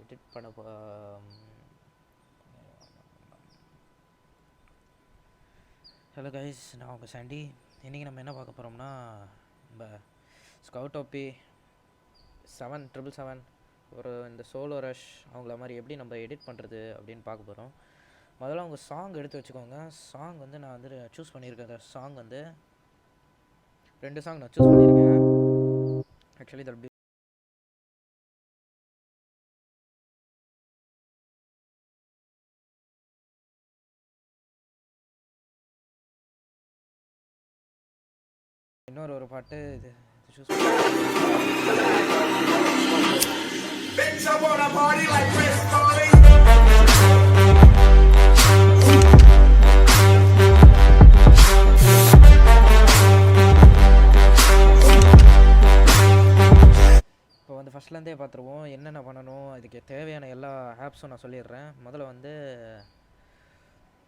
Edit பண்ண hello guys, நான் உங்கள் சாண்டி. இன்றைக்கி நம்ம என்ன பார்க்க போகிறோம்னா, நம்ம ஸ்கவுட் ஓபி 777 ஒரு இந்த சோலோ ரஷ் அவங்கள மாதிரி எப்படி நம்ம எடிட் பண்ணுறது அப்படின்னு பார்க்க போகிறோம். முதல்ல அவங்க சாங் எடுத்து வச்சுக்கோங்க. சாங் வந்து நான் வந்து சூஸ் பண்ணியிருக்கேன். சாங் வந்து 2 சாங் நான் சூஸ் பண்ணியிருக்கேன். ஆக்சுவலி இதில் இன்னொரு ஒரு பாட்டு இது சூஸ் இப்போ வந்து ஃபஸ்ட்லேருந்தே பார்த்துருவோம் என்னென்ன பண்ணணும். இதுக்கு தேவையான எல்லா ஆப்ஸும் நான் சொல்லிடுறேன். முதல்ல வந்து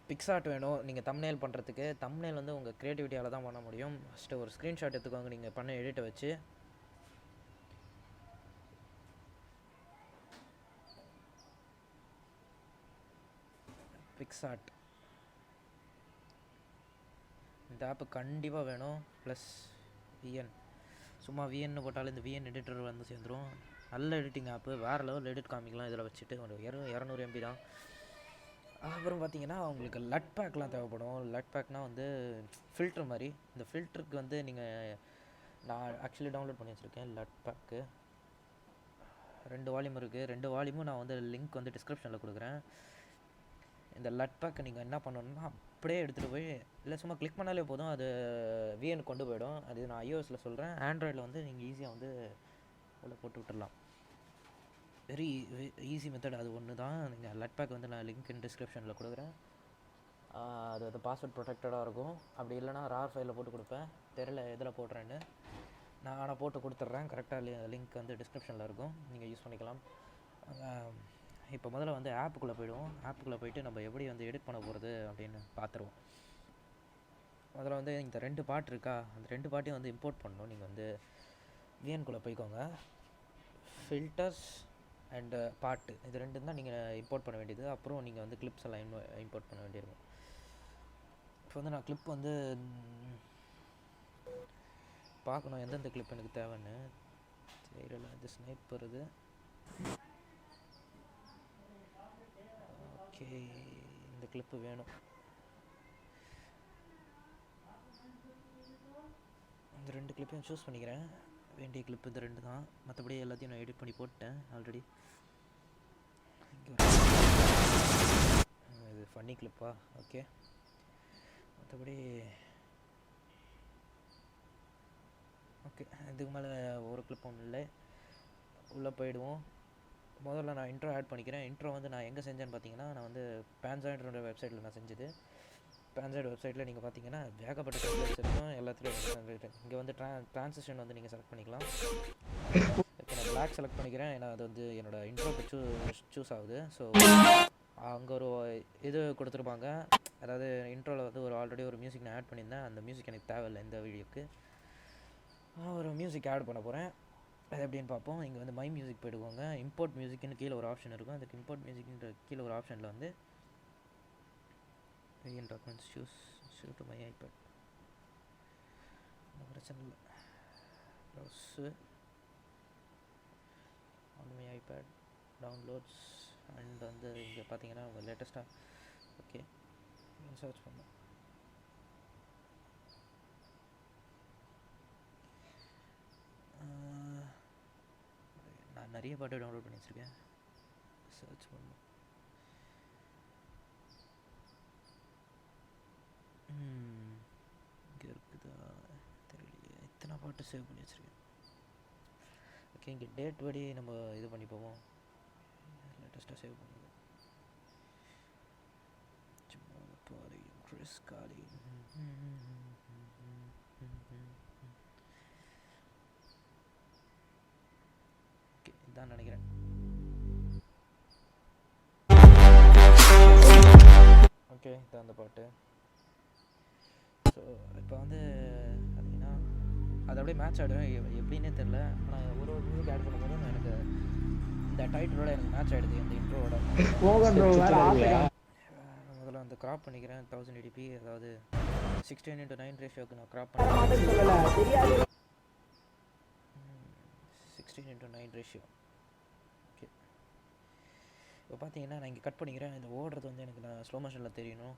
பிக்ஸார்ட் வேணும். நீங்கள் தம்ப்நெயில் பண்ணுறதுக்கு. தம்ப்நெயில் வந்து உங்கள் க்ரியேட்டிவிட்டியால் தான் பண்ண முடியும். ஃபஸ்ட்டு ஒரு ஸ்க்ரீன்ஷாட் எடுத்துக்கோங்க நீங்கள் பண்ண எடிட்டை வச்சு. பிக்ஸார்ட் இந்த ஆப்பு கண்டிப்பாக வேணும். ப்ளஸ் விஎன், சும்மா விஎன்னு போட்டாலும் இந்த விஎன் எடிட்டர் வந்து சேர்ந்துடும். நல்ல எடிட்டிங் ஆப்பு, வேறு லெவல் எடிட் காமிக்கலாம் இதில் வச்சுட்டு. ஒரு 200 MB தான். அப்புறம் பார்த்தீங்கன்னா உங்களுக்கு லட் பேக்லாம் தேவைப்படும். லட் பேக்னால் வந்து ஃபில்ட்ரு மாதிரி. இந்த ஃபில்ட்ருக்கு வந்து நீங்கள், நான் ஆக்சுவலி டவுன்லோட் பண்ணி வச்சுருக்கேன் லட் பேக்கு. 2 வால்யூம் இருக்குது. 2 வால்யூமும் நான் வந்து லிங்க் வந்து டிஸ்கிரிப்ஷனில் கொடுக்குறேன். இந்த லட் பேக்கை நீங்கள் என்ன பண்ணணும்னா அப்படியே எடுத்துகிட்டு போய், இல்லை சும்மா கிளிக் பண்ணாலே போதும், அது விஎன் கொண்டு போயிடும். அது நான் iOSல சொல்கிறேன். ஆண்ட்ராய்டில் வந்து நீங்கள் ஈஸியாக வந்து உள்ள போட்டு விட்டுடலாம். வெரி ஈஸி மெத்தட் அது ஒன்று தான். நீங்கள் லட் பேக் வந்து நான் லிங்க் டிஸ்கிரிப்ஷனில் கொடுக்குறேன். அது வந்து பாஸ்வேர்ட் ப்ரொடெக்டடாக இருக்கும். அப்படி இல்லைனா ரார் ஃபைலில் போட்டு கொடுப்பேன். தெரியல எதில் போடுறேன்னு. நான் ஆனால் போட்டு கொடுத்துட்றேன். கரெக்டாக லிங்க் வந்து டிஸ்கிரிப்ஷனில் இருக்கும், நீங்கள் யூஸ் பண்ணிக்கலாம். இப்போ முதல்ல வந்து ஆப்புக்குள்ளே போய்டுவோம். ஆப்புக்குள்ளே போய்ட்டு நம்ம எப்படி வந்து எடிட் பண்ண போகிறது அப்படின்னு பார்த்துருவோம். முதல்ல வந்து இந்த 2 பாட்டு இருக்கா, அந்த 2 பாட்டையும் வந்து இம்போர்ட் பண்ணணும். நீங்கள் வந்து விஎன்குள்ளே போய்க்கோங்க. ஃபில்டர்ஸ் அண்டு பாட்டு, இது 2 தான் நீங்கள் இம்போர்ட் பண்ண வேண்டியது. அப்புறம் நீங்கள் வந்து கிளிப்ஸ் எல்லாம் இம்போர்ட் பண்ண வேண்டியிருக்கும். இப்போ வந்து நான் கிளிப் வந்து பார்க்கணும் எந்தெந்த கிளிப் எனக்கு தேவைன்னு. தெரியல, இது ஸ்னைப்பர் இது. ஓகே, இந்த கிளிப்பு வேணும். இந்த 2 கிளிப்பையும் சூஸ் பண்ணிக்கிறேன். வேண்டிய கிளிப்பு இந்த 2 தான். மற்றபடி எல்லாத்தையும் நான் எடிட் பண்ணி போட்டேன் ஆல்ரெடி. இது ஃபன்னி கிளிப்பா? ஓகே. மற்றபடி ஓகே, இதுக்கு மேலே ஒரு கிளிப்பும் இல்லை. உள்ளே போயிடுவோம். முதல்ல நான் இன்ட்ரோ ஆட் பண்ணிக்கிறேன். இன்ட்ரோ வந்து நான் எங்கே செஞ்சேன்னு பார்த்தீங்கன்னா, நான் வந்து பேன்சாய்டுன்ற வெப்சைட்டில் நான் செஞ்சது. பேன்சாய்டு வெப்சைட்டில் நீங்கள் பார்த்தீங்கன்னா ஏகப்பட்ட டெம்ப்ளேட்ஸ் இருக்கும். எல்லாத்துலேயும் இங்கே வந்து ட்ரான்சிஷன் வந்து நீங்கள் செலக்ட் பண்ணிக்கலாம். இப்போ நான் பிளாக் செலக்ட் பண்ணிக்கிறேன். ஏன்னா அது வந்து என்னோடய இன்ட்ரோக்கு சூஸ் ஆகுது. ஸோ அங்கே ஒரு இது கொடுத்துருப்பாங்க. அதாவது இன்ட்ரோவில் வந்து ஆல்ரெடி ஒரு மியூசிக் நான் ஆட் பண்ணியிருந்தேன். அந்த மியூசிக் எனக்கு தேவையில்லை இந்த வீடியோக்கு. ஒரு மியூசிக் ஆட் பண்ண போகிறேன். அது எப்படின்னு பார்ப்போம். இங்கே வந்து மை மியூசிக் போய்டுவாங்க. இம்போர்ட் மியூசிக்னு கீழே ஒரு ஆப்ஷன் இருக்கும். அதுக்கு இம்போர்ட் மியூசிக்ன்ற கீழே ஒரு ஆப்ஷனில் வந்து VN documents shoot to my iPad. ஒன்றும் பிரச்சனை இல்லை. Browse on my iPad downloads and வந்து இங்கே பார்த்தீங்கன்னா உங்கள் லேட்டஸ்ட்டாக ஓகே சர்ச் பண்ணோம். நான் நிறைய பாட்டு டவுன்லோட் பண்ணி வச்சுருக்கேன். சர்ச் பண்ணோம். இங்கே இருக்குதா தெரியலையே. இத்தனை பாட்டு சேவ் பண்ணி வச்சுருக்கேன். ஓகே, இங்கே டேட் படி நம்ம இது பண்ணி போவோம். லேட்டஸ்ட்டாக சேவ் பண்ணுவோம். சும்மா பாரு கிறிஸ் காலி. ஓகே, இதான் நினைக்கிறேன். ஓகே, இதான் அந்த பாட்டு. ஸோ இப்போ வந்து பார்த்தீங்கன்னா அது அப்படியே மேட்ச் ஆகிடும். எப்படின்னே தெரில. ஆனால் ஒரு மியூசிக் ஆட் பண்ணும்போது எனக்கு இந்த இந்த டைட்டிலோட எனக்கு மேட்ச் ஆகிடுது இந்த இன்ட்ரோவோட. முதல்ல அந்த க்ராப் பண்ணிக்கிறேன் 1080p, அதாவது 16:9 ரேஷியோக்கு நான் க்ராப் பண்ணுறேன். 16:9 ரேஷியோ. ஓகே, இப்போ பார்த்தீங்கன்னா நான் இங்கே கட் பண்ணிக்கிறேன். இந்த ஓடுறது வந்து எனக்கு நான் ஸ்லோ மோஷனில் தெரியணும்.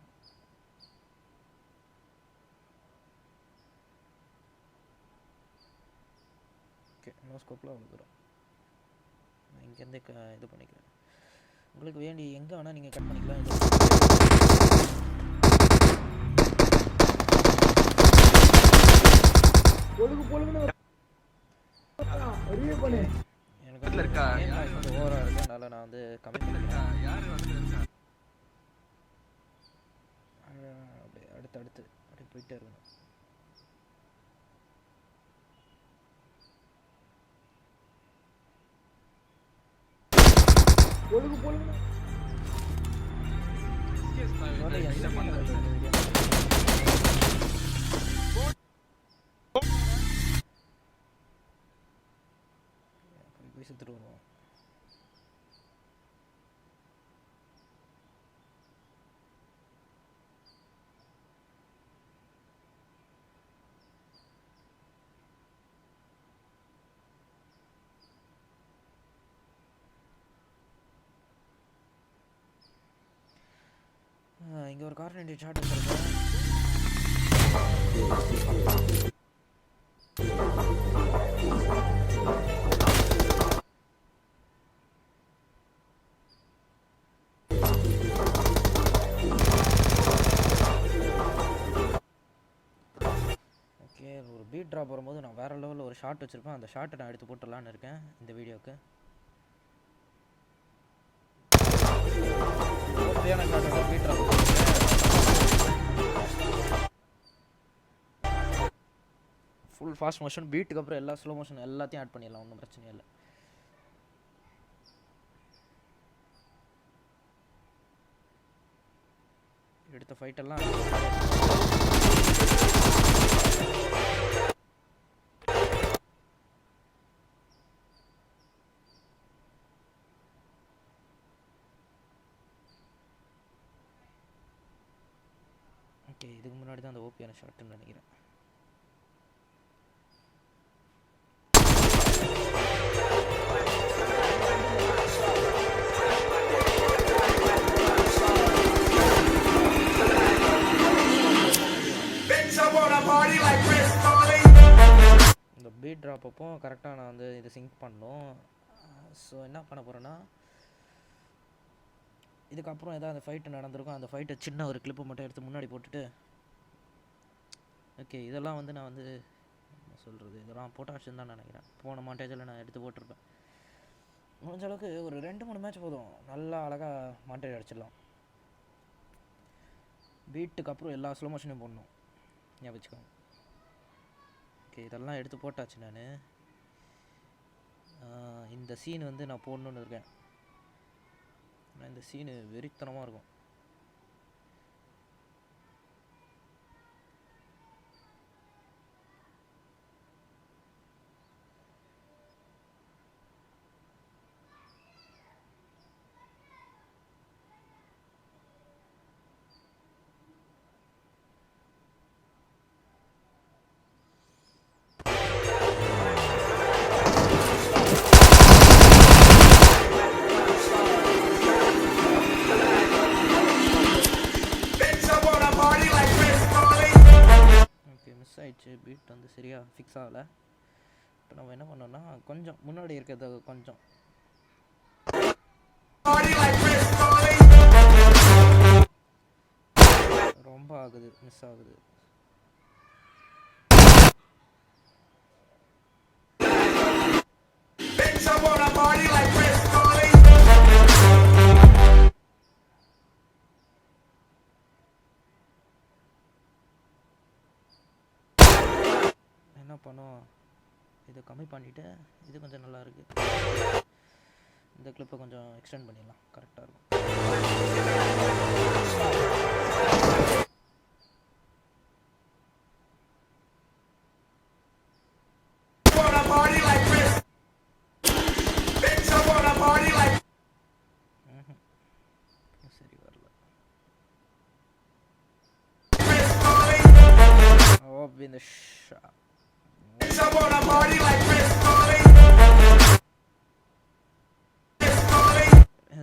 ஓகே, நோ ஸ்கோப்பில் அவ்வளோ தூரம் நான் இங்கேருந்தே இது பண்ணிக்கிறேன். உங்களுக்கு வேண்டி எங்கே வேணால் நீங்கள் கட் பண்ணிக்கலாம். எனக்கு ஓவராக இருக்கனால நான் வந்து கம்மி பண்ணிக்கிறேன். அப்படியே அடுத்து அப்படியே போயிட்டே இருக்கணும். போய் சுற்றுட்டு வருவோம். இங்கே ஒரு கார்னேட் ஷாட் வச்சுருக்கேன். ஓகே, ஒரு பீட் ட்ராப் வரும்போது நான் வேறு லெவலில் ஒரு ஷாட் வச்சுருப்பேன். அந்த ஷாட்டை நான் எடுத்து போட்டுடலான்னு இருக்கேன் இந்த வீடியோக்கு. Beat drop full fast motion, பீட்டுக்கு அப்புறம் எல்லா ஸ்லோ மோஷன் எல்லாத்தையும் ஆட் பண்ணிடலாம், ஒன்றும் பிரச்சனை இல்லை. எடுத்த ஃபைட்டெல்லாம் ஓகே. இதுக்கு முன்னாடி தான் அந்த ஓபியான ஷாட்டுன்னு நினைக்கிறேன். இந்த பீட் ட்ராப் அப்போ கரெக்டாக நான் வந்து இதை சிங்க் பண்ணணும். ஸோ என்ன பண்ண போகிறேன்னா, இதுக்கப்புறம் ஏதாவது அந்த ஃபைட்டு நடந்திருக்கும், அந்த ஃபைட்டை சின்ன ஒரு கிளிப்பை மட்டும் எடுத்து முன்னாடி போட்டுட்டு, ஓகே இதெல்லாம் வந்து நான் வந்து என்ன சொல்கிறது, இதெல்லாம் போட்டாச்சுன்னு தான் நினைக்கிறேன். போன மாண்டேஜில் நான் எடுத்து போட்டிருப்பேன். முடிஞ்ச அளவுக்கு ஒரு 2-3 மேட்ச் போதும், நல்லா அழகாக மாண்டேஜ் அடிச்சிடலாம். பீட்டுக்கு அப்புறம் எல்லா ஸ்லோ மோஷனையும் போடணும், ஞாபகம் வச்சுக்கோங்க. ஓகே, இதெல்லாம் எடுத்து போட்டாச்சு. நான் இந்த சீன் வந்து நான் போடணுன்னு இருக்கேன். இந்த சீனு வெறித்தனமாக இருக்கும். ஆயிடுச்சு, பீட் வந்து சரியாக ஃபிக்ஸ் ஆகலை. இப்போ நம்ம என்ன பண்ணோம்னா, கொஞ்சம் முன்னாடி இருக்கிறத கொஞ்சம் ரொம்ப ஆகுது, மிஸ் ஆகுது. என்ன பண்ணோம், இதை கம்மி பண்ணிவிட்டு இது கொஞ்சம் நல்லா இருக்குது. இந்த கிளிப்பை கொஞ்சம் எக்ஸ்டெண்ட் பண்ணிடலாம், கரெக்டாக இருக்கும். Party like be in the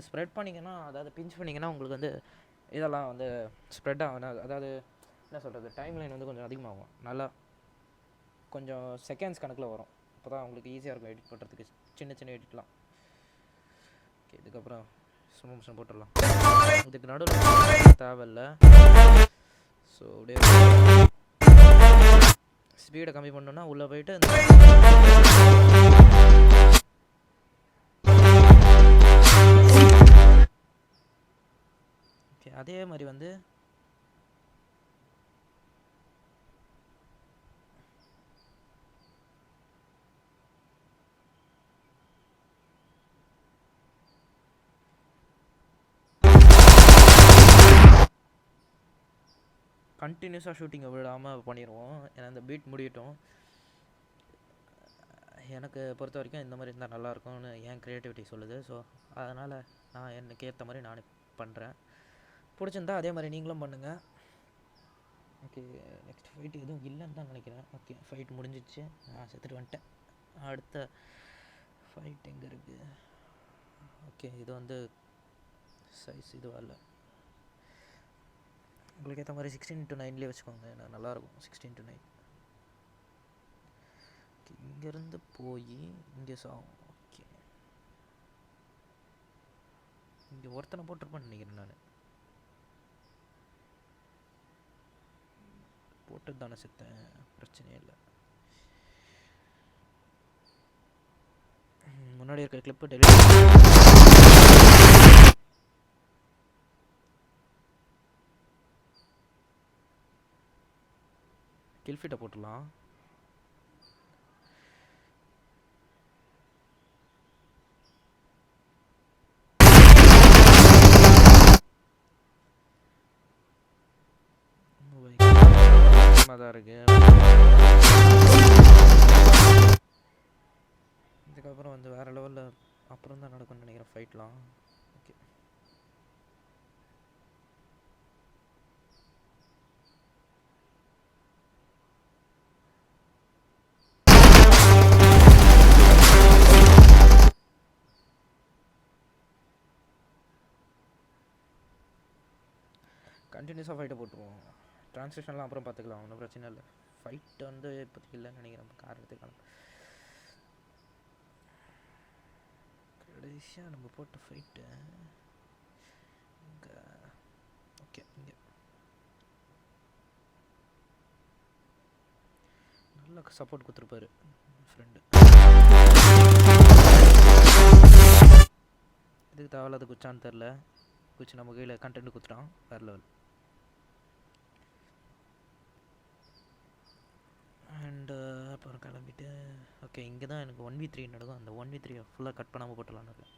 spread பண்ணிங்கன்னா, அதாவது பிஞ்ச் பண்ணிங்கன்னா உங்களுக்கு வந்து இதெல்லாம் வந்து ஸ்ப்ரெட் ஆகும். அதாவது என்ன சொல்கிறது, டைம் லைன் வந்து கொஞ்சம் அதிகமாகும். நல்லா கொஞ்சம் செகண்ட்ஸ் கணக்கில் வரும். அப்போ தான் உங்களுக்கு ஈஸியாக இருக்கும் எடிட் பண்ணுறதுக்கு, சின்ன சின்ன எடிட்லாம். ஓகே, இதுக்கப்புறம் ஸ்லோ மோஷன் போட்டுடலாம். இதுக்கு நடுவில் தேவையில்லை. ஸோ அப்படியே ஸ்பீடை கம்மி பண்ணோன்னா உள்ளே போயிட்டு ஓகே, அதே மாதிரி வந்து கண்டினியூஸாக ஷூட்டிங்கை விடாமல் பண்ணிடுவோம். ஏன்னா இந்த பீட் முடியட்டும். எனக்கு பொறுத்த வரைக்கும் இந்த மாதிரி இருந்தால் நல்லாயிருக்கும்னு என் க்ரியேட்டிவிட்டி சொல்லுது. ஸோ அதனால் நான் எனக்கு ஏற்ற மாதிரி நானே பண்ணுறேன். பிடிச்சிருந்தா அதே மாதிரி நீங்களும் பண்ணுங்கள். ஓகே, நெக்ஸ்ட் ஃபைட் எதுவும் இல்லைன்னு தான் நினைக்கிறேன். ஓகே, ஃபைட் முடிஞ்சிச்சு. நான் செத்துட்டு வந்துட்டேன். அடுத்த ஃபைட் எங்கே இருக்குது? ஓகே, இது வந்து சைஸ் இதுவாக இல்லை. உங்களுக்கு ஏற்ற மாதிரி 16:9 வச்சுக்கோங்க. நான் நல்லாயிருக்கும் 16:9. ஓகே, இங்கேருந்து போய் இங்கே சாகும். ஓகே, இங்கே ஒருத்தனை போட்டிருப்பேன்னு நினைக்கிறேன். நான் போட்டு தானே செத்தேன், பிரச்சனையே இல்லை. முன்னாடி இருக்கிற கிளிப்பு டெலிட். கில்ஃபிட்டை போட்டுடலாம். தான் இருக்கு. இதுக்கப்புறம் வந்து வேறு லெவலில் அப்புறம் தான் நடக்கும்னு நினைக்கிறேன் ஃபைட்லாம். ஓகே, கண்டினியூஸாக ஃபைட்டை போட்டுருவோம். ட்ரான்ஸ்லேஷன்லாம் அப்புறம் பார்த்துக்கலாம், ஒன்றும் பிரச்சனை இல்லை. ஃபைட் வந்து இப்போதைக்கு இல்லைன்னு நினைக்கிறேன். கார் எடுத்துக்கலாம். கடைசியாக நம்ம போட்ட ஃபைட்டு இங்கே. ஓகே, இங்கே நல்லா சப்போர்ட் கொடுத்துருப்பாரு ஃப்ரெண்டு. இதுக்கு தேவையில்லாத குச்சான்னு தெரில. குச்சி நம்ம கையில் கண்டென்ட் கொடுத்துட்டான். வேறு லெவல். அண்டு அப்புறம் கிளம்பிட்டு ஓகே, இங்கே தான் எனக்கு 1v3 நடக்கும். அந்த 1v3 ஃபுல்லாக கட் பண்ணாமல் போட்டலான்னு இருக்கேன்.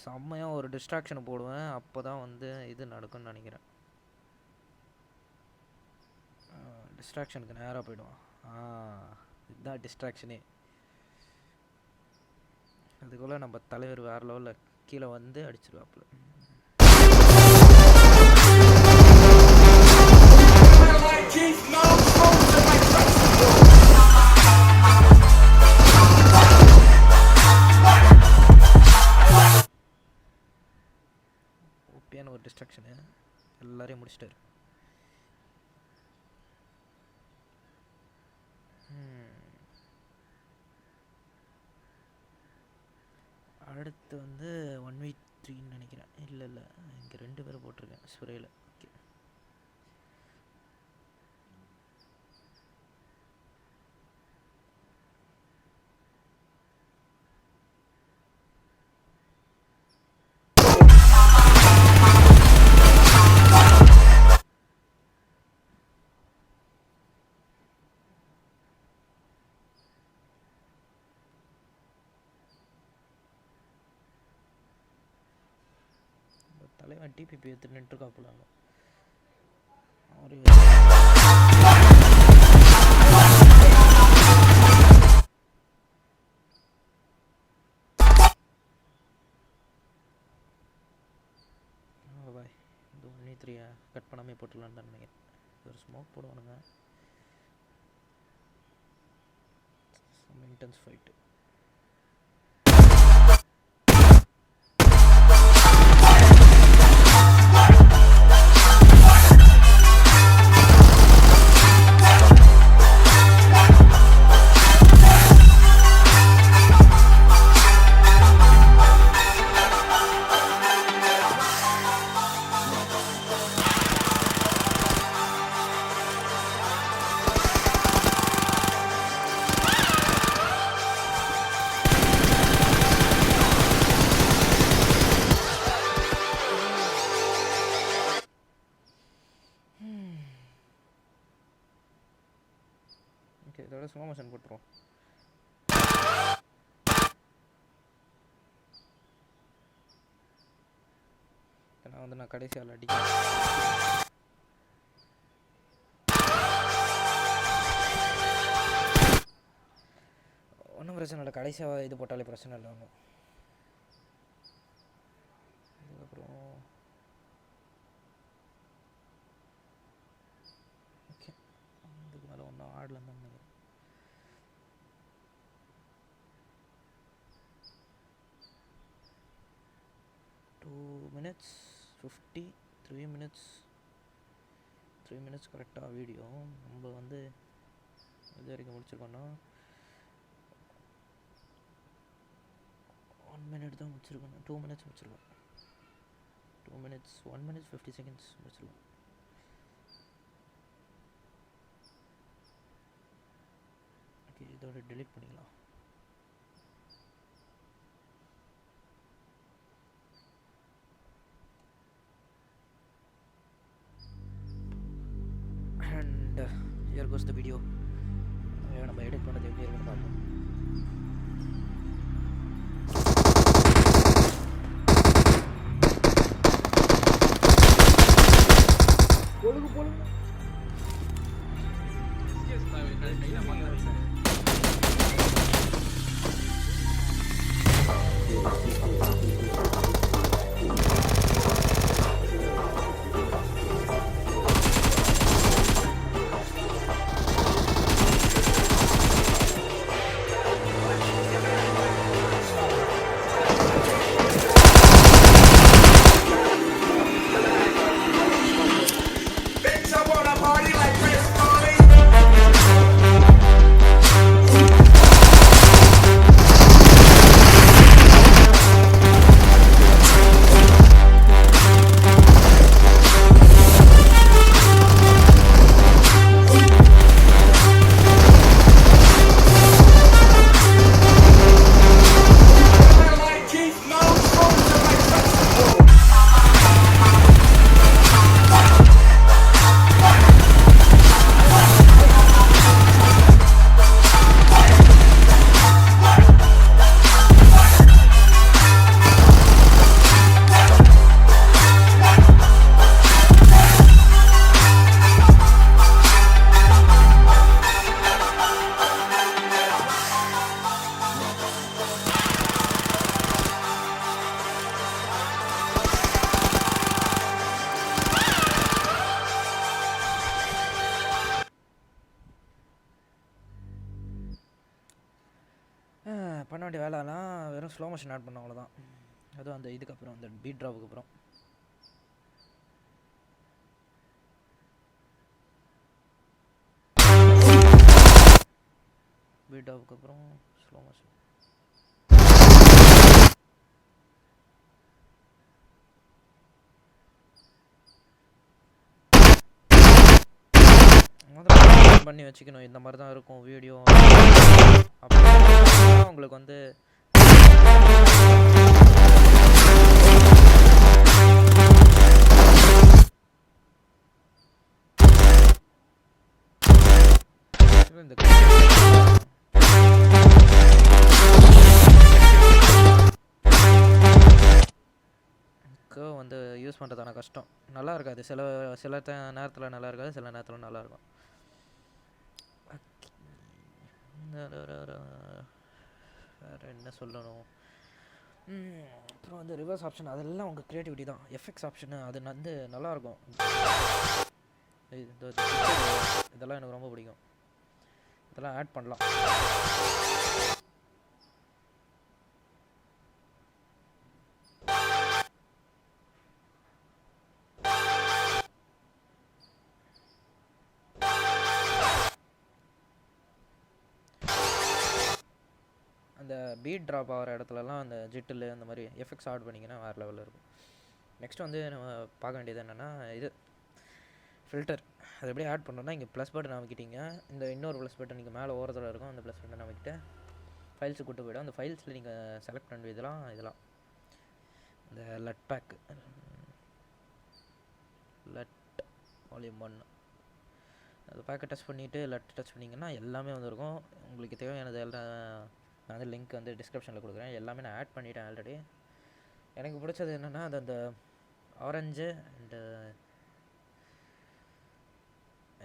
செம்மையாக ஒரு டிஸ்ட்ராக்ஷனை போடுவேன். அப்போ தான் வந்து இது நடக்கும்னு நினைக்கிறேன். டிஸ்ட்ராக்ஷனுக்கு நேராக போய்டுவான். இதுதான் டிஸ்ட்ராக்ஷனே. அதுக்குள்ளே நம்ம தலைவர் வேறு லெவலில் கீழே வந்து அடிச்சிருவாப்புல. ஓபியான ஒரு டிஸ்ட்ராக்ஷனு, எல்லாரையும் முடிச்சிட்டாரு. அடுத்து வந்து 1v3ன்னு நினைக்கிறேன். இல்லை இங்கே 2 பேரை போட்டிருக்கேன் ஸ்ப்ரேயில். ஓகே, தலைவன் டிபிபி எடுத்து நின்றுருக்காப்புலாங்க ஒரு பாய் இந்த 1-3 கட் பண்ணாமே போட்டுடலான்னு நினைக்கிறேன். ஒரு ஸ்மோக் போடுவானுங்க. Some intense fight. இதோட ஸ்லோ மோஷன் போட்டுருவோம். ஏன்னா வந்து நான் கடைசி ஆள் அடிக்க ஒன்றும் பிரச்சனை இல்லை. கடைசியாக இது போட்டாலே பிரச்சனை இல்லை ஒன்றும். அதுக்கப்புறம் ஓகே இதுக்கு மேலே ஒன்றும் ஆடலன்னு தான் நினைக்கிறேன். minutes 53 minutes 3 minutes கரெக்டாக வீடியோ நம்ம வந்து இது வரைக்கும் முடிச்சிருக்கோன்னா 1 minute தான் முடிச்சிருக்கோம். 2 minutes முடிச்சிருக்கோம். 2 minutes 1 minute 50 seconds முடிச்சிருக்கோம். ஓகே இதோட delete பண்ணிக்கலாம். and here goes the video. நம்ம எடிட் பண்ணது எப்படி இருக்குன்னு பார்ப்போம். பொழுது பொழுது பண்ண வேண்டிய வேலைலாம் வெறும் ஸ்லோ மோஷன் ஆட் பண்ண அவ்வளோதான். அதுவும் அந்த இதுக்கப்புறம் அந்த பீட் ட்ராப்புக்கு அப்புறம் பீட் ட்ராப்புக்கு அப்புறம் ஸ்லோ மோஷன். பண்ணி வச்சுக்கணும். இந்த மாதிரி தான் இருக்கும் வீடியோ. அப்போ உங்களுக்கு வந்து இந்த எக்கோ வந்து யூஸ் பண்ணுறதான கஷ்டம். நல்லா இருக்காது, சில சில நேரத்தில் நல்லா இருக்காது, சில நேரத்தில் நல்லாயிருக்கும். வேறு என்ன சொல்லணும்? அப்புறம் வந்து ரிவர்ஸ் ஆப்ஷன் அதெல்லாம் உங்கள் க்ரியேட்டிவிட்டி தான். எஃபெக்ட்ஸ் ஆப்ஷனு அது வந்து நல்லாயிருக்கும். இதெல்லாம் எனக்கு ரொம்ப பிடிக்கும். இதெல்லாம் ஆட் பண்ணலாம். அந்த பீட் ட்ராப் ஆகிற இடத்துலலாம் அந்த ஜிட்டில் அந்த மாதிரி எஃபெக்ட்ஸ் ஆட் பண்ணிங்கன்னா வேறு லெவலில் இருக்கும். நெக்ஸ்ட் வந்து நம்ம பார்க்க வேண்டியது என்னென்னா இது ஃபில்டர். அது எப்படி ஆட் பண்ணோன்னா இங்கே ப்ளஸ் பட்டன் அமைக்கிட்டீங்க. இந்த இன்னொரு ப்ளஸ் பட்டன் நீங்கள் மேலே ஓரத்தில் இருக்கும். அந்த ப்ளஸ் பட்டன் அமைக்கிட்டு ஃபைல்ஸு கூட்டு போய்டும். அந்த ஃபைல்ஸில் நீங்கள் செலக்ட் பண்ண இதெல்லாம் இந்த லட் பேக் லட் வால்யூம் 1 அது பேக்கை டச் பண்ணிவிட்டு லட் டச் பண்ணிங்கன்னா எல்லாமே வந்துருக்கும். உங்களுக்கு தேவையானது எல்லாம் நான் வந்து லிங்க் வந்து டிஸ்கிரிப்ஷனில் கொடுக்குறேன். எல்லாமே நான் ஆட் பண்ணிட்டேன் ஆல்ரெடி. எனக்கு பிடிச்சது என்னென்னா அது அந்த ஆரஞ்சு அண்டு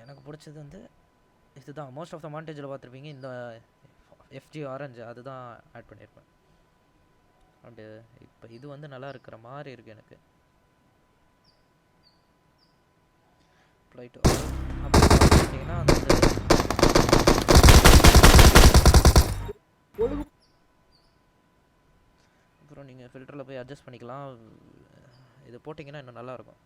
எனக்கு பிடிச்சது வந்து இதுதான். மோஸ்ட் ஆஃப் த மாண்டேஜில் பார்த்துருப்பீங்க இந்த எஃப்ஜி ஆரஞ்சு அதுதான் ஆட் பண்ணியிருப்பேன். அண்டு இப்போ இது வந்து நல்லா இருக்கிற மாதிரி இருக்குது எனக்கு. ப்ளைட்டு அப்படி பார்த்தீங்கன்னா அந்த அப்புறம் நீங்கள் ஃபில்டரில் போய் அட்ஜஸ்ட் பண்ணிக்கலாம். இது போட்டிங்கன்னா இன்னும் நல்லாயிருக்கும்.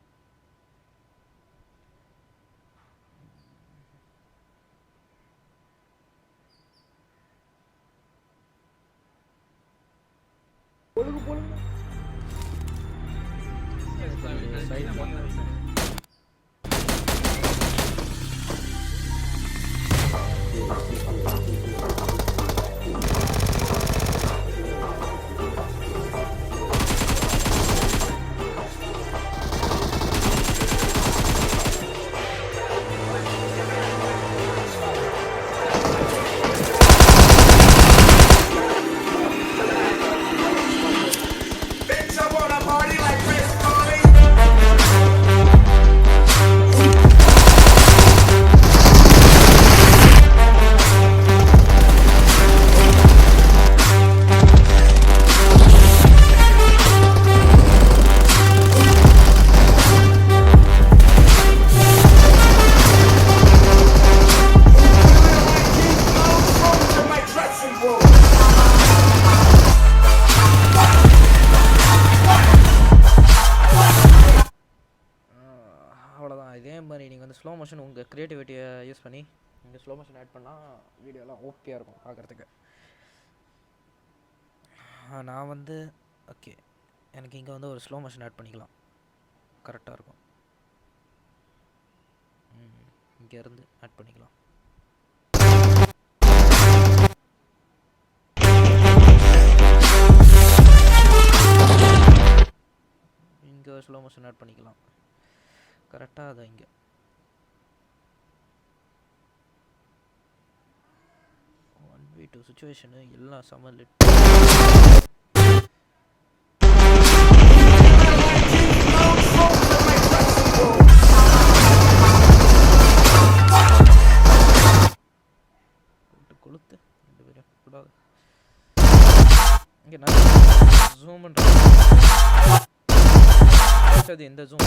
ஸ்லோ மோஷன் உங்கள் க்ரியேட்டிவிட்டியை யூஸ் பண்ணி நீங்கள் ஸ்லோ மோஷன் ஆட் பண்ணால் வீடியோலாம் ஓகேயாக இருக்கும் பார்க்குறதுக்கு. நான் வந்து ஓகே எனக்கு இங்கே வந்து ஒரு ஸ்லோ மோஷன் ஆட் பண்ணிக்கலாம், கரெக்டாக இருக்கும். இங்கேருந்து ஆட் பண்ணிக்கலாம். இங்கே ஸ்லோ மோஷன் ஆட் பண்ணிக்கலாம் கரெக்டாக. அதை இங்கே 1v2 சுச்சுவேஷனு எல்லாம் செம லிட். கொளுத்து ரெண்டு பேரும் கூடாது. இங்கே நிறைய ஜூம் பண்ணுறது எந்த ஜூம்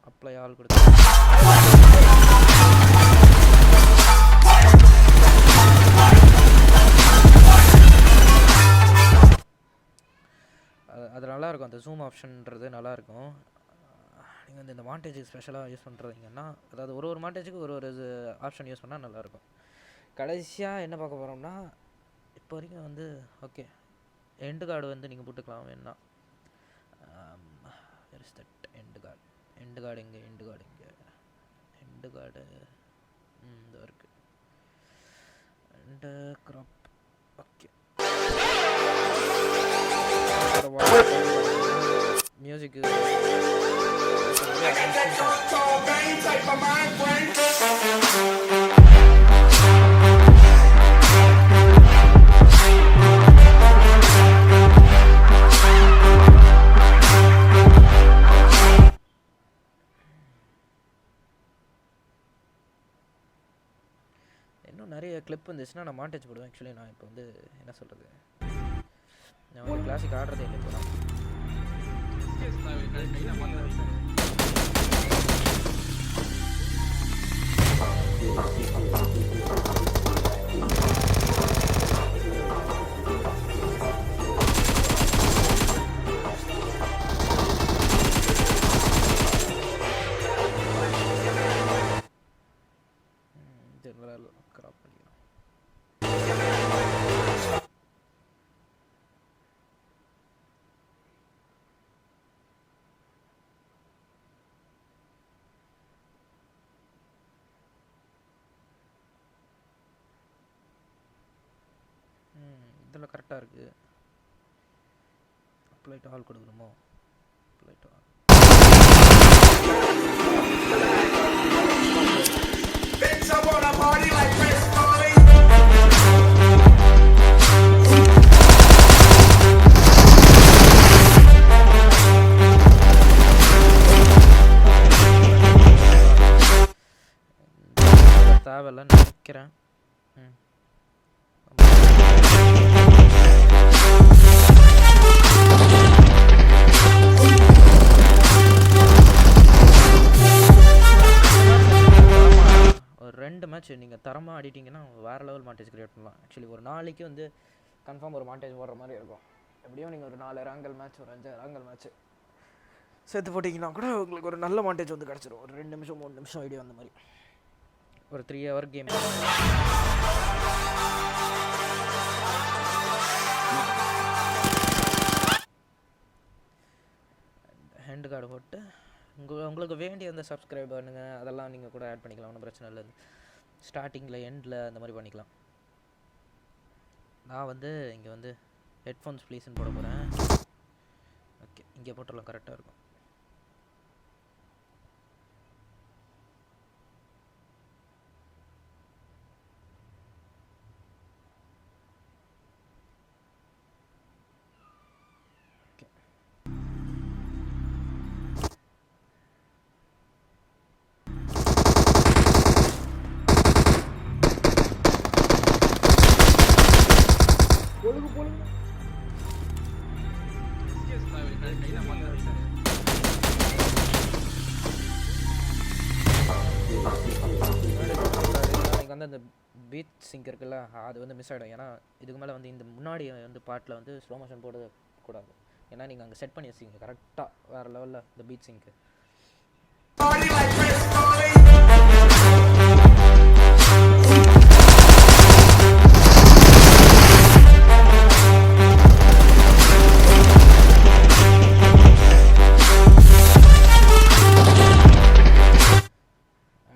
அப்ளை ஆள் கொடுத்து அது நல்லாயிருக்கும். அந்த ஜூம் ஆப்ஷன்ன்றது நல்லாயிருக்கும். நீங்கள் வந்து இந்த மாண்டேஜுக்கு ஸ்பெஷலாக யூஸ் பண்ணுறீங்கன்னா அதாவது ஒரு மாண்டேஜுக்கு ஒரு ஆப்ஷன் யூஸ் பண்ணால் நல்லாயிருக்கும். கடைசியாக என்ன பார்க்க போகிறோம்னா இப்போ வரைக்கும் வந்து ஓகே எண்டு கார்டு வந்து நீங்கள் போட்டுக்கலாம் வேணா. Where is that end card? End card எங்கே? எண்டு கார்டு இந்த இருக்குது end crop. Okay music clip வந்துச்சுன்னா நான் மாண்டேஜ் போடுவேன். ஆக்சுவலி நான் இப்போ வந்து என்ன சொல்கிறது, நான் வந்து கிளாசிக் ஆடுறதே இல்லை இப்போ. கிராப் பண்ணிக்கலாம். இதில் கரெக்டாக இருக்குது. அப்ளை டு ஆல் கொடுக்கணுமோ? Apply to all. தேவையில்லைன்னு நினைக்கிறேன். ஒரு 2 மேட்ச் நீங்கள் தரமாக ஆடிட்டிங்கன்னா வேறு லெவல் மாண்டேஜ் க்ரியேட் பண்ணலாம். ஆக்சுவலி ஒரு நாளைக்கு வந்து கன்ஃபார்ம் ஒரு மாண்டேஜ் போடுற மாதிரி இருக்கும். எப்படியும் நீங்கள் ஒரு 4 ரேங்கல் மேட்ச், ஒரு 5 ரேங்கல் மேட்ச் சேர்த்து போட்டிங்கன்னா கூட உங்களுக்கு ஒரு நல்ல மாண்டேஜ் வந்து கிடச்சிரும். ஒரு 2 நிமிஷம் 3 நிமிஷம் வீடியோ அந்த மாதிரி ஒரு 3 hour கேம். ஹேண்ட் கார்டு போட்டு உங்களுக்கு வேண்டிய அந்த சப்ஸ்கிரைப் பண்ணுங்கள், அதெல்லாம் நீங்கள் கூட ஆட் பண்ணிக்கலாம். ஒன்றும் பிரச்சனை இல்லை. ஸ்டார்டிங்கில் எண்டில் அந்த மாதிரி பண்ணிக்கலாம். நான் வந்து இங்கே வந்து ஹெட்ஃபோன்ஸ் ப்ளீஸ்ன்னு போட போகிறேன். ஓகே, இங்கே போட்டாலும் கரெக்டாக இருக்கும். வந்து அந்த பீட் சிங்க் இருக்குல்ல, அது வந்து மிஸ் ஆகிடும். ஏன்னா இதுக்கு மேலே வந்து இந்த முன்னாடி வந்து பாட்டில் வந்து ஸ்லோ மோஷன் போடக்கூடாது. ஏன்னா நீங்கள் அங்கே செட் பண்ணி வச்சிங்க கரெக்டாக வேறு லெவலில் இந்த பீட் சிங்க்கு.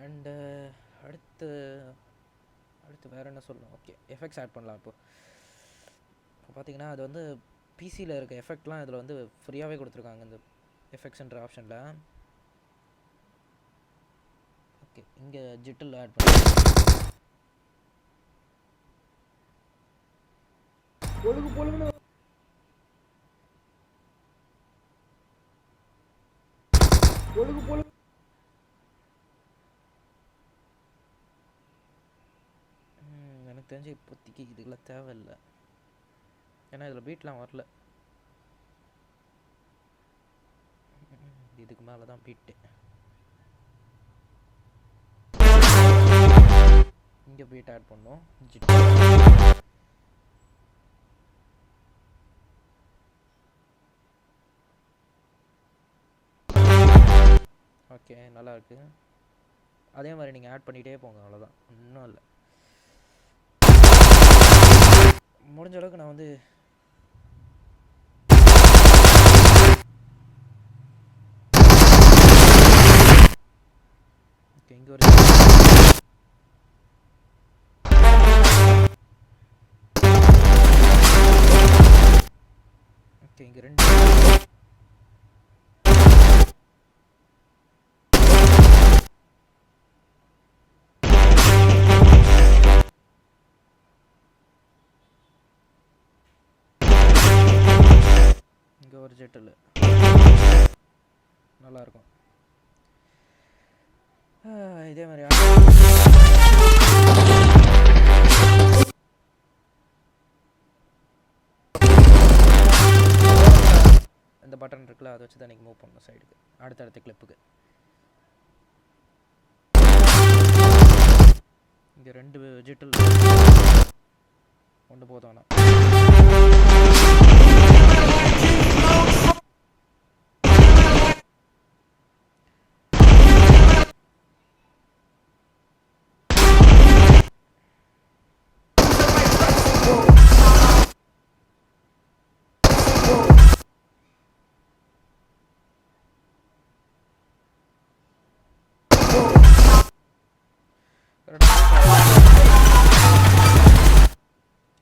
அண்டு அடுத்து வேறு என்ன சொல்லணும்? ஓகே, எஃபெக்ட்ஸ் ஆட் பண்ணலாம். இப்போ பார்த்தீங்கன்னா அது வந்து பிசியில் இருக்க எஃபெக்ட்லாம் இதில் வந்து ஃப்ரீயாகவே கொடுத்துருக்காங்க இந்த எஃபெக்ட்ஸ்ன்ற ஆப்ஷனில். ஓகே, இங்கே ஜிட்டில் ஆட் பண்ணலாம். எனக்கு தெரிஞ்சு இப்போதைக்கு இதுக்கெல்லாம் தேவையில்லை. ஏன்னா இதில் பீட்லாம் வரல. இதுக்கு மேலே தான் பீட்டு. இங்கே பீட் ஆட் பண்ணோம். ஓகே, நல்லா இருக்கு. அதே மாதிரி நீங்கள் ஆட் பண்ணிகிட்டே போங்க, அவ்வளோதான், இன்னும் இல்லை. முடிஞ்ச அளவுக்கு நான் வந்து ஓகே இங்கே ஒரு ஓகே இங்கே 2 இங்கே ஒரு ஜெட்டில் நல்லாயிருக்கும். இதே மாதிரி அந்த பட்டன் இருக்குல்ல, அதை வச்சு தான் நீங்கள் மூவ் பண்ணணும் சைடுக்கு, அடுத்தடுத்த கிளிப்புக்கு. இங்கே 2 டிஜிட்டல் ஒன்று போதும். ஆனால்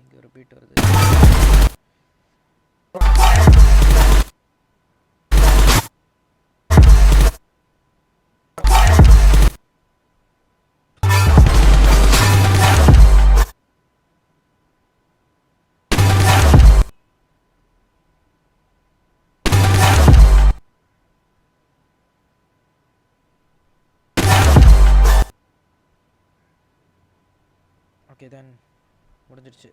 இங்கே ஒரு பீட் வருது. ஓகே தென் முடிஞ்சிடுச்சு.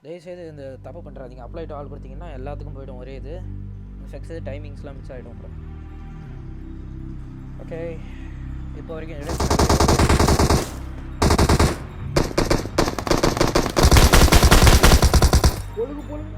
தயவுசெய்து இந்த தப்பு பண்ணுறாதீங்க. அப்ளை டு ஆல் கொடுத்தீங்கன்னா எல்லாத்துக்கும் போய்டும் ஒரே இது. எஃபெக்ட்ஸு டைமிங்ஸ்லாம் மிஸ் ஆகிடும் அப்புறம். ஓகே, இப்போ வரைக்கும் பொழுது பொழுது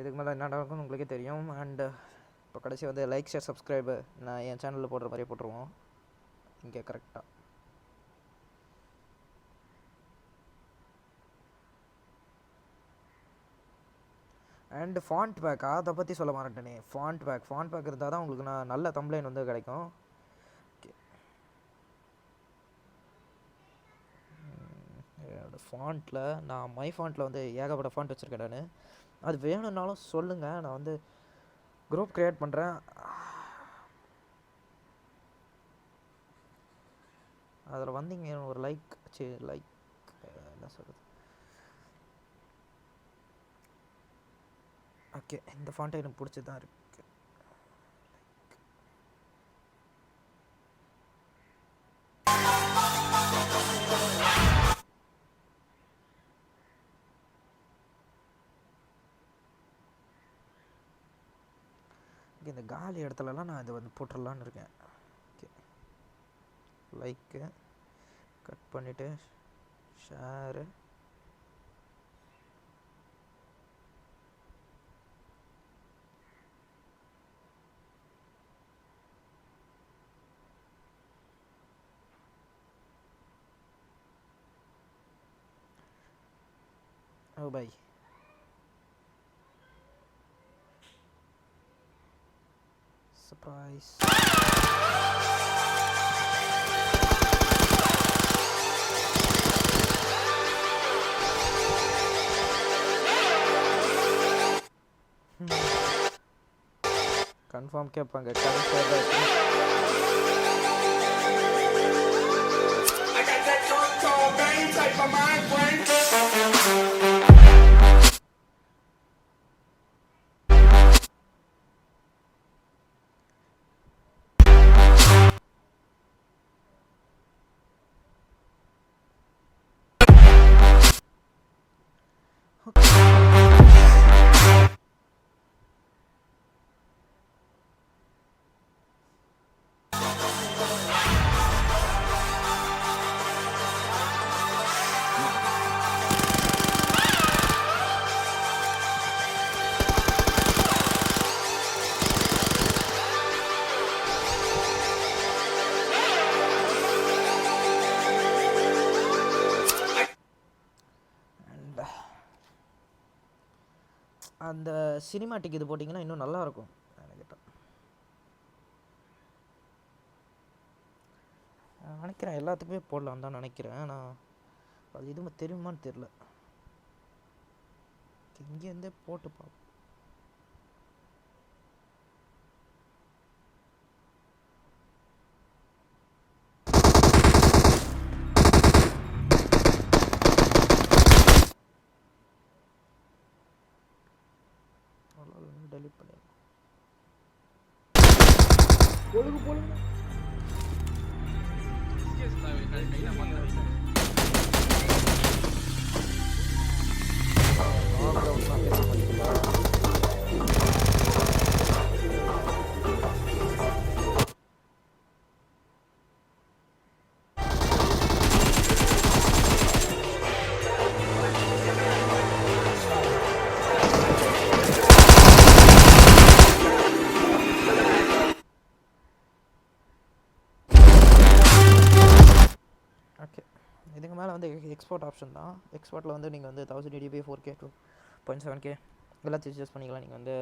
இதுக்கு மேலே என்ன நடக்கும்னு உங்களுக்கே தெரியும். அண்டு இப்போ கடைசி வந்து லைக், ஷேர், சப்ஸ்கிரைபு நான் என் சேனலில் போடுற மாதிரியே போட்டுருவோம் இங்கே கரெக்டாக. அண்டு ஃபாண்ட் பேக், அதை பற்றி சொல்ல மாட்டேனே. ஃபாண்ட் பேக் இருந்தால் தான் உங்களுக்கு நான் நல்ல தம்ப்லைன் வந்து கிடைக்கும். என்னோடய ஃபாண்ட்டில் நான் மை ஃபாண்ட்டில் வந்து ஏகப்பட்ட ஃபாண்ட் வச்சுருக்கேன் நான். அது வேணும்னாலும் சொல்லுங்கள், நான் வந்து குரூப் க்ரியேட் பண்ணுறேன். அதில் வந்தீங்க ஒரு லைக் என்ன சொல்கிறது. ஓகே, இந்த ஃபாண்ட்டை எனக்கு பிடிச்சி தான் இருக்குது. இந்த காலி இடத்துலலாம் நான் இதை வந்து போட்டுடலான்னு இருக்கேன். ஓகே, லைக்கு கட் பண்ணிவிட்டு ஷேரு, ஓ பை. Surprise. கன்ஃபார்ம் கேட்பாங்க. இந்த சினிமாட்டிக் இது போட்டிங்கன்னா இன்னும் நல்லாயிருக்கும் நினைக்கிறேன். எல்லாத்துக்குமே போடலாம் தான் நினைக்கிறேன். ஆனால் அது எதுவும் தெரியுமான்னு தெரில. இங்கேருந்தே போட்டு பார்ப்போம். டெலிட் பண்ணி பொழுது ஓகே. இதுக்கு மேலே வந்து எக்ஸ்போர்ட் ஆப்ஷன் தான். எக்ஸ்போர்ட்டில் வந்து நீங்கள் வந்து 1080p 4K 2.7K எல்லாத்தையும் சூஸ் பண்ணிக்கலாம். நீங்கள் வந்து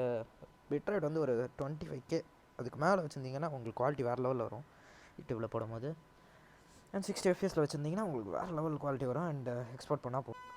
பிட்ரேட் வந்து ஒரு 25K அதுக்கு மேலே வச்சுருந்தீங்கன்னா உங்களுக்கு குவாலிட்டி வேறு லெவலில் வரும் யூடியூப்பில் போடும்போது. அண்ட் 60 FPS வச்சுருந்தீங்கன்னா உங்களுக்கு வேறு லெவல் குவாலிட்டி வரும். அண்ட் எக்ஸ்போர்ட் பண்ணால் போகும்.